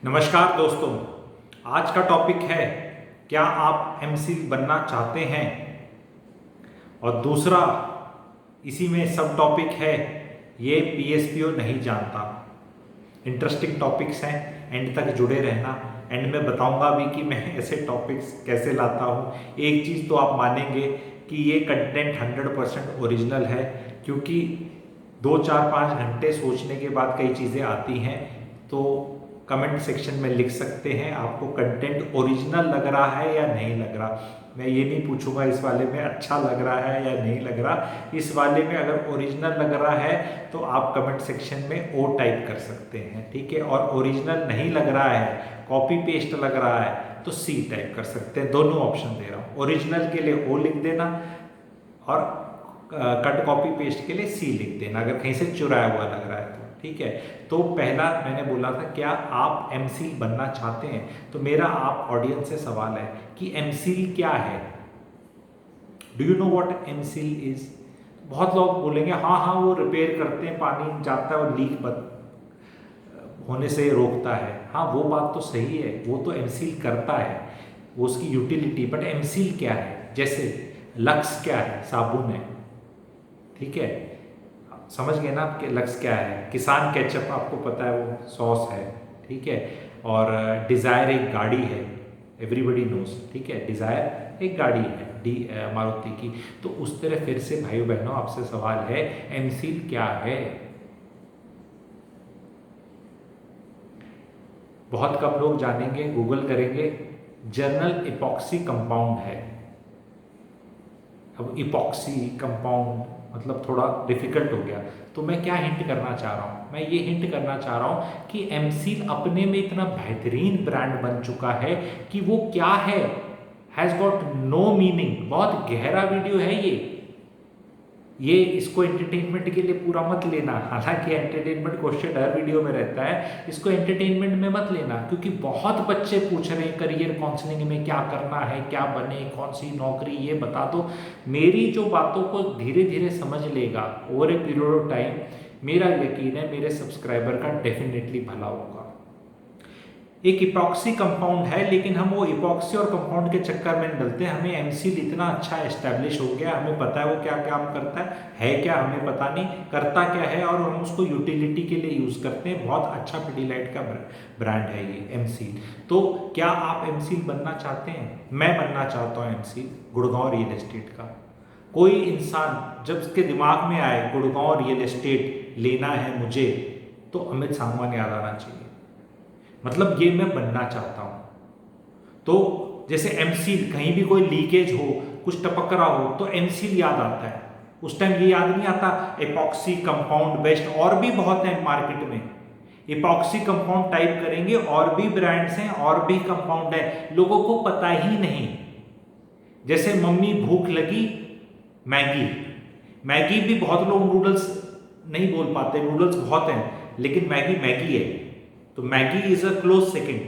नमस्कार दोस्तों, आज का टॉपिक है क्या आप एमसी बनना चाहते हैं। और दूसरा इसी में सब टॉपिक है ये पीएसपीओ नहीं जानता। इंटरेस्टिंग टॉपिक्स हैं, एंड तक जुड़े रहना। एंड में बताऊंगा भी कि मैं ऐसे टॉपिक्स कैसे लाता हूँ। एक चीज़ तो आप मानेंगे कि ये कंटेंट 100% ओरिजिनल है, क्योंकि 2 4 5 घंटे सोचने के बाद कई चीज़ें आती हैं। तो कमेंट सेक्शन में लिख सकते हैं आपको कंटेंट ओरिजिनल लग रहा है या नहीं लग रहा। मैं ये नहीं पूछूंगा इस वाले में अच्छा लग रहा है या नहीं लग रहा। इस वाले में अगर ओरिजिनल लग रहा है तो आप कमेंट सेक्शन में ओ टाइप कर सकते हैं, ठीक है। और ओरिजिनल नहीं लग रहा है, कॉपी पेस्ट लग रहा है, तो सी टाइप कर सकते हैं। दोनों ऑप्शन दे रहा हूँ। ओरिजिनल के लिए ओ लिख देना और कट कॉपी पेस्ट के लिए सी लिख देना अगर कहीं से चुराया हुआ लग रहा है तो, ठीक है। तो पहला मैंने बोला था क्या आप एमसील बनना चाहते हैं। तो मेरा आप ऑडियंस से सवाल है कि एमसील क्या है। Do you know what M-Seal is. बहुत लोग बोलेंगे हाँ हाँ वो रिपेयर करते हैं, पानी जाता है और लीक होने से रोकता है। हाँ वो बात तो सही है, वो तो एमसील करता है, वो उसकी यूटिलिटी। बट एमसील क्या है। जैसे लक्स क्या है, साबुन है, ठीक है। समझ गए ना आपके लक्स क्या है। किसान केचप आपको पता है वो सॉस है, ठीक है। और डिज़ायर एक गाड़ी है, एवरीबडी नोस, ठीक है। डिज़ायर एक गाड़ी है मारुति की। तो उस तरह फिर से भाइयों बहनों आपसे सवाल है एमसील क्या है। बहुत कम लोग जानेंगे, गूगल करेंगे। जर्नल इपॉक्सी कंपाउंड है। अब इपॉक्सी कंपाउंड मतलब थोड़ा डिफिकल्ट हो गया। तो मैं क्या हिंट करना चाह रहा हूँ, मैं ये हिंट करना चाह रहा हूँ कि एमसील अपने में इतना बेहतरीन ब्रांड बन चुका है कि वो क्या है, हैज़ गॉट नो मीनिंग। बहुत गहरा वीडियो है ये इसको एंटरटेनमेंट के लिए पूरा मत लेना। हालांकि एंटरटेनमेंट क्वेश्चन हर वीडियो में रहता है, इसको एंटरटेनमेंट में मत लेना, क्योंकि बहुत बच्चे पूछ रहे हैं करियर काउंसलिंग में क्या करना है, क्या बने, कौन सी नौकरी, ये बता दो। मेरी जो बातों को धीरे धीरे समझ लेगा over a period of time, मेरा यकीन है मेरे सब्सक्राइबर का डेफिनेटली भला होगा। एक इपॉक्सी कंपाउंड है, लेकिन हम वो इपॉक्सी और कंपाउंड के चक्कर में डलते हैं। हमें एमसील इतना अच्छा एस्टेब्लिश हो गया, हमें पता है वो क्या काम करता है क्या हमें पता नहीं, करता क्या है, और हम उसको यूटिलिटी के लिए यूज़ करते हैं। बहुत अच्छा पिडीलाइट का ब्रांड है ये एमसील। तो क्या आप एमसील बनना चाहते हैं। मैं बनना चाहता हूँ एमसील, गुड़गांव रियल एस्टेट का। कोई इंसान जब उसके दिमाग में आए गुड़गांव रियल एस्टेट लेना है मुझे, तो अमित सांगवान याद आना चाहिए। मतलब ये मैं बनना चाहता हूं। तो जैसे एमसील, कहीं भी कोई लीकेज हो, कुछ टपक रहा हो, तो एमसील याद आता है। उस टाइम ये याद नहीं आता एपॉक्सी कंपाउंड बेस्ट, और भी बहुत है मार्केट में। एपॉक्सी कंपाउंड टाइप करेंगे और भी ब्रांड्स हैं और भी कंपाउंड है, लोगों को पता ही नहीं। जैसे मम्मी भूख लगी, मैगी। मैगी भी बहुत लोग नूडल्स नहीं बोल पाते, नूडल्स बहुत हैं, लेकिन मैगी मैगी है। तो Maggi is a close second,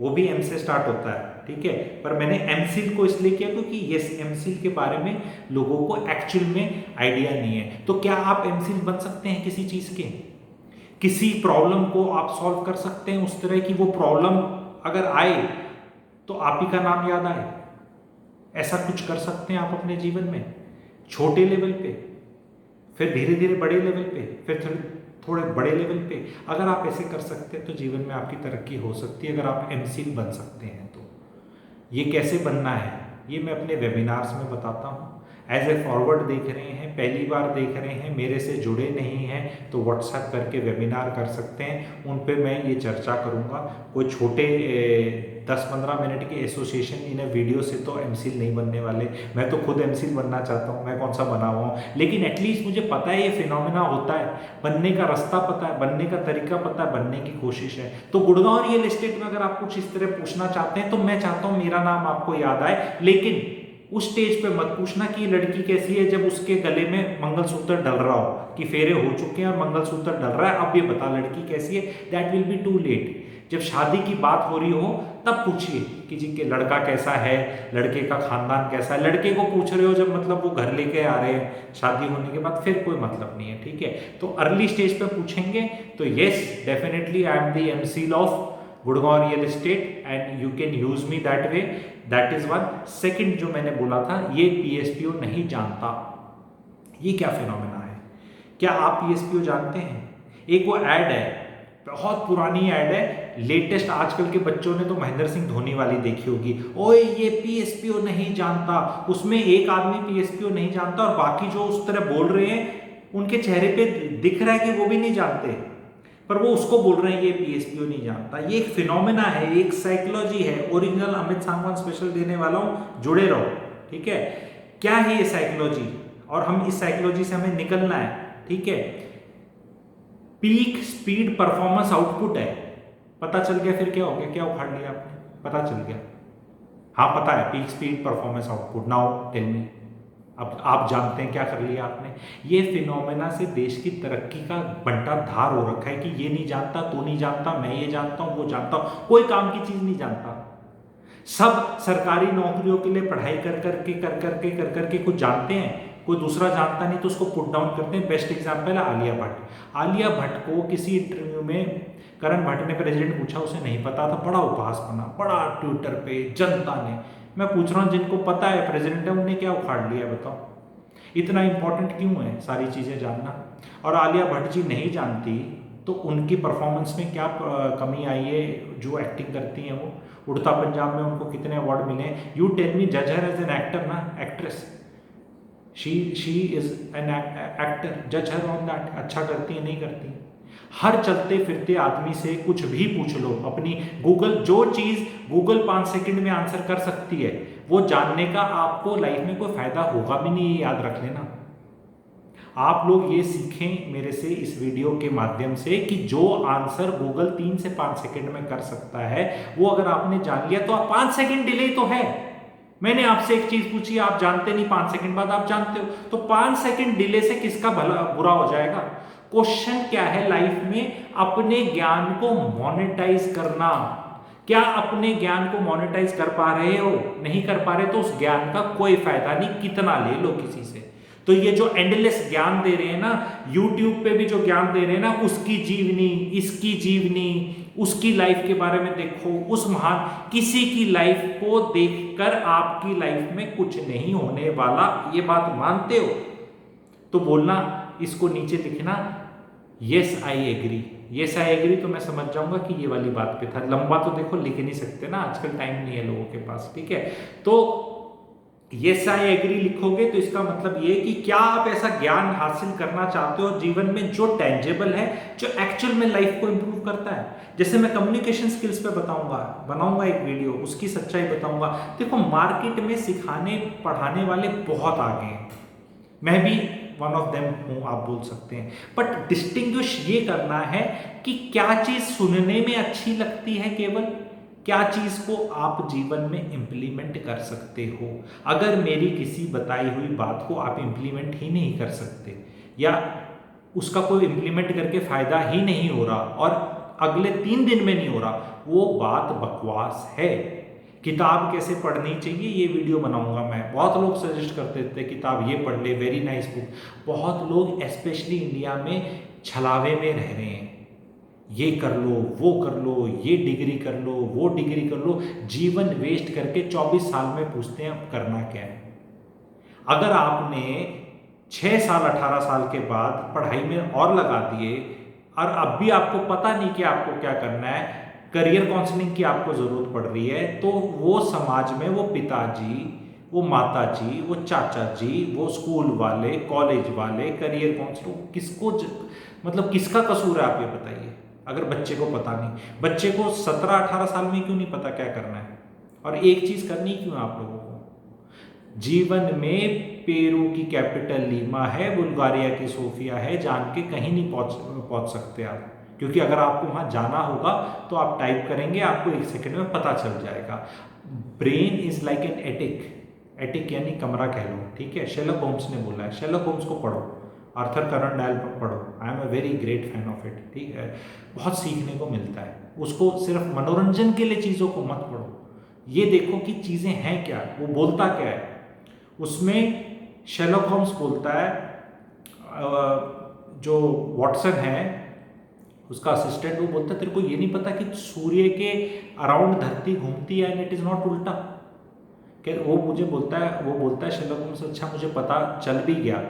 वो भी एम से स्टार्ट होता है, ठीक है। पर मैंने एमसील को इसलिए किया क्योंकि ये एमसील के बारे में लोगों को एक्चुअल में आइडिया नहीं है। तो क्या आप एमसील बन सकते हैं किसी चीज के। किसी प्रॉब्लम को आप सॉल्व कर सकते हैं, उस तरह की वो प्रॉब्लम अगर आए तो आप ही का नाम याद आए। ऐसा कुछ कर सकते हैं आप अपने जीवन में, छोटे लेवल पे, फिर धीरे धीरे बड़े लेवल पे, फिर थोड़े बड़े लेवल पे। अगर आप ऐसे कर सकते हैं तो जीवन में आपकी तरक्की हो सकती है, अगर आप एमसील बन सकते हैं तो। ये कैसे बनना है ये मैं अपने वेबिनार्स में बताता हूँ। एज ए फॉरवर्ड देख रहे हैं, पहली बार देख रहे हैं, मेरे से जुड़े नहीं हैं, तो व्हाट्सएप करके वेबिनार कर सकते हैं। उन पे मैं ये चर्चा करूँगा। कोई छोटे 10 15 मिनट की एसोसिएशन इन वीडियो से तो एमसील नहीं बनने वाले। मैं तो खुद एमसील बनना चाहता हूँ, मैं कौन सा बना हुआ हूँ, लेकिन एटलीस्ट मुझे पता है ये फिनोमिना होता है, बनने का रास्ता पता है, बनने का तरीका पता है, बनने की कोशिश है। तो गुड़गांव रियल एस्टेट में अगर आप कुछ इस तरह पूछना चाहते हैं तो मैं चाहता हूँ मेरा नाम आपको याद आए। लेकिन उस स्टेज पे मत पूछना कि लड़की कैसी है जब उसके गले में मंगलसूत्र डल रहा हो, कि फेरे हो चुके हैं और मंगलसूत्र डल रहा है, अब ये बता लड़की कैसी है। That will be too late. जब शादी की बात हो रही हो तब पूछिए कि जी के लड़का कैसा है, लड़के का खानदान कैसा है। लड़के को पूछ रहे हो जब मतलब वो घर लेके आ रहे हैं शादी होने के बाद, फिर कोई मतलब नहीं है, ठीक है। तो अर्ली स्टेज पे पूछेंगे तो yes definitely I am the M-Seal of Gurgaon real estate and you can use me that way, that is one. Second जो मैंने बोला था, ये पीएसपीओ नहीं जानता, ये क्या फिनोमेना है? क्या आप पीएसपीओ जानते हैं? एक वो ऐड है, बहुत पुरानी ऐड है, लेटेस्ट आजकल के बच्चों ने तो महेंद्र सिंह धोनी वाली देखी होगी, ओए ये पीएसपीओ नहीं जानता, उसमें एक आदमी पीएसपीओ नहीं जानता और बाकी जो उस तरह बोल रहे हैं उनके चेहरे पे दिख रहा है कि वो भी नहीं जानते, पर वो उसको बोल रहे हैं ये पीएसपीओ नहीं जानता। ये एक फिनोमेना है, एक साइकोलॉजी है। ओरिजिनल अमित सांगवान स्पेशल देने वाला हूं, जुड़े रहो, ठीक है। क्या है ये साइकोलॉजी और हम इस साइकोलॉजी से हमें निकलना है, ठीक है। पीक स्पीड परफॉर्मेंस आउटपुट है, पता चल गया। फिर क्या हो गया? क्या उखाड़ लिया आपने? पता चल गया, हाँ पता है, peak speed performance output. Now tell me, अब आप जानते हैं क्या कर लिया आपने? ये फिनोमेना से देश की तरक्की का बंटा धार हो रखा है कि ये नहीं जानता, तू नहीं जानता, मैं ये जानता हूं, वो जानता हूं, कोई काम की चीज नहीं जानता। सब सरकारी नौकरियों के लिए पढ़ाई कर करके कुछ जानते हैं, कोई दूसरा जानता नहीं तो उसको पुट डाउन करते हैं। बेस्ट एग्जांपल है आलिया भट्ट। आलिया भट्ट को किसी इंटरव्यू में करण भट्ट ने प्रेसिडेंट पूछा, उसे नहीं पता था, बड़ा उपहास बना, बड़ा ट्विटर पे जनता ने। मैं पूछ रहा हूँ जिनको पता है प्रेसिडेंट है, उन्हें क्या उखाड़ लिया बताओ? इतना इंपॉर्टेंट क्यों है सारी चीज़ें जानना? और आलिया भट्ट जी नहीं जानती तो उनकी परफॉर्मेंस में क्या कमी आई है? जो एक्टिंग करती हैं वो, उड़ता पंजाब में उनको कितने अवार्ड मिले? यू टेल मी, जज हर एज एन एक्टर ना actress, she is an actor, जज हर ऑन दैट। अच्छा करती है नहीं करती? हर चलते फिरते आदमी से कुछ भी पूछ लो, अपनी गूगल, जो चीज़ गूगल 5 सेकंड में आंसर कर सकती है वो जानने का आपको लाइफ में कोई फायदा होगा भी नहीं, ये याद रख लेना। आप लोग ये सीखें मेरे से इस वीडियो के माध्यम से कि जो आंसर गूगल 3 से 5 सेकंड में कर सकता है वो अगर आपने जान लिया तो आप 5 सेकंड डिले तो है। मैंने आपसे एक चीज पूछी, आप जानते नहीं, 5 सेकंड बाद आप जानते हो, तो 5 सेकंड डिले से किसका भला बुरा हो जाएगा? क्वेश्चन क्या है लाइफ में? अपने ज्ञान को मोनेटाइज करना। क्या अपने ज्ञान को मोनेटाइज कर पा रहे हो? नहीं कर पा रहे तो उस ज्ञान का कोई फायदा नहीं, कितना ले लो किसी से। तो ये जो एंडलेस ज्ञान दे रहे हैं ना, यूट्यूब पे भी जो ज्ञान दे रहे हैं ना, उसकी जीवनी, इसकी जीवनी, उसकी लाइफ के बारे में देखो, उस महान किसी की लाइफ को देखकर आपकी लाइफ में कुछ नहीं होने वाला, ये बात मानते हो तो बोलना, इसको नीचे लिखना, yes I agree. Yes I agree तो मैं समझ जाऊंगा कि ये वाली बात पे था। लंबा तो देखो लिख ही नहीं सकते ना, आजकल टाइम नहीं है लोगों के पास, ठीक है। तो यस आई एग्री लिखोगे तो इसका मतलब ये कि क्या आप ऐसा ज्ञान हासिल करना चाहते हो जीवन में जो टेंजेबल है, जो एक्चुअल में लाइफ को इंप्रूव करता है। जैसे मैं कम्युनिकेशन स्किल्स पे बनाऊंगा एक वीडियो, उसकी सच्चाई बताऊंगा। देखो मार्केट में सिखाने पढ़ाने वाले बहुत आगे हैं, मैं भी वन ऑफ देम हूं, आप बोल सकते हैं। बट डिस्टिंग्विश ये करना है कि क्या चीज सुनने में अच्छी लगती है केवल, क्या चीज को आप जीवन में इंप्लीमेंट कर सकते हो। अगर मेरी किसी बताई हुई बात को आप इंप्लीमेंट ही नहीं कर सकते या उसका कोई इंप्लीमेंट करके फायदा ही नहीं हो रहा और अगले 3 दिन में नहीं हो रहा, वो बात बकवास है। किताब कैसे पढ़नी चाहिए ये वीडियो बनाऊंगा मैं। बहुत लोग सजेस्ट करते थे किताब ये पढ़ ले, वेरी नाइस बुक। बहुत लोग स्पेशली इंडिया में छलावे में रह रहे हैं, ये कर लो, वो कर लो, ये डिग्री कर लो, वो डिग्री कर लो, जीवन वेस्ट करके 24 साल में पूछते हैं अब करना क्या है। अगर आपने 6 साल 18 साल के बाद पढ़ाई में और लगा दिए और अब भी आपको पता नहीं कि आपको क्या करना है, करियर काउंसलिंग की आपको जरूरत पड़ रही है, तो वो समाज में वो पिताजी, वो माताजी, वो चाचा जी, वो स्कूल वाले, कॉलेज वाले, करियर काउंसलर, किसको मतलब किसका कसूर है आप ये बताइए। अगर बच्चे को पता नहीं, बच्चे को 17-18 साल में क्यों नहीं पता क्या करना है? और एक चीज करनी क्यों है आप लोगों को? जीवन में पेरू की कैपिटल लीमा है, बुल्गारिया की सोफिया है, जान के कहीं नहीं पहुंच सकते आप, क्योंकि अगर आपको वहां जाना होगा तो आप टाइप करेंगे, आपको 1 सेकंड में पता चल जाएगा। Brain is like an attic यानी कमरा कह लो, ठीक है। शेरलॉक होम्स ने बोला है, शेरलॉक होम्स को पढ़ो, आर्थर कनन डायल पढ़ो, I am a very great fan of it, ठीक है। बहुत सीखने को मिलता है, उसको सिर्फ मनोरंजन के लिए चीज़ों को मत पढ़ो, ये देखो कि चीज़ें हैं क्या, वो बोलता क्या है। उसमें शेरलॉक होम्स बोलता है, जो वॉटसन है उसका असिस्टेंट, वो बोलता है तेरे को ये नहीं पता कि सूर्य के अराउंड धरती घूमती है एंड इट इज़ नॉट उल्टा। वो मुझे बोलता है, वो बोलता है शेरलॉक होम्स अच्छा मुझे पता चल भी गया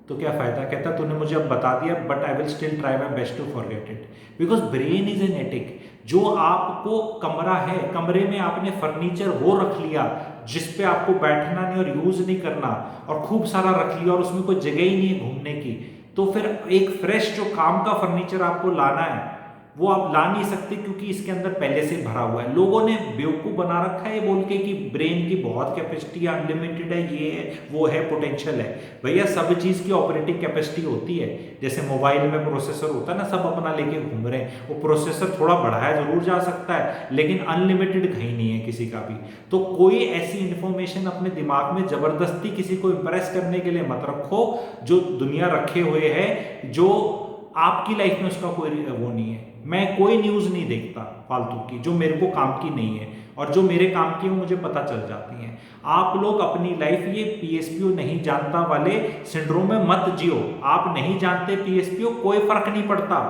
तो क्या फ़ायदा, कहता तूने मुझे अब बता दिया but I will still try my best to forget it, because brain is an attic. जो आपको कमरा है, कमरे में आपने फर्नीचर वो रख लिया जिस पे आपको बैठना नहीं और यूज़ नहीं करना, और खूब सारा रख लिया और उसमें कोई जगह ही नहीं है घूमने की, तो फिर एक फ्रेश जो काम का फर्नीचर आपको लाना है वो आप ला नहीं सकते क्योंकि इसके अंदर पहले से भरा हुआ है। लोगों ने बेवकूफ़ बना रखा है ये बोल के कि ब्रेन की बहुत कैपेसिटी है, अनलिमिटेड है, ये है वो है, पोटेंशियल है। भैया सब चीज़ की ऑपरेटिंग कैपेसिटी होती है। जैसे मोबाइल में प्रोसेसर होता है ना, सब अपना लेके घूम रहे हैं, वो प्रोसेसर थोड़ा बढ़ाया जरूर जा सकता है लेकिन अनलिमिटेड कहीं नहीं है किसी का भी। तो कोई ऐसी इंफॉर्मेशन अपने दिमाग में जबरदस्ती किसी को इंप्रेस करने के लिए मत रखो जो दुनिया रखे हुए है, जो आपकी लाइफ में उसका कोई वो नहीं है। मैं कोई न्यूज़ नहीं देखता फालतू की जो मेरे को काम की नहीं है, और जो मेरे काम की है मुझे पता चल जाती हैं। आप लोग अपनी लाइफ ये पीएसपीओ नहीं जानता वाले सिंड्रोम में मत जियो। आप नहीं जानते पीएसपीओ, कोई फर्क नहीं पड़ता।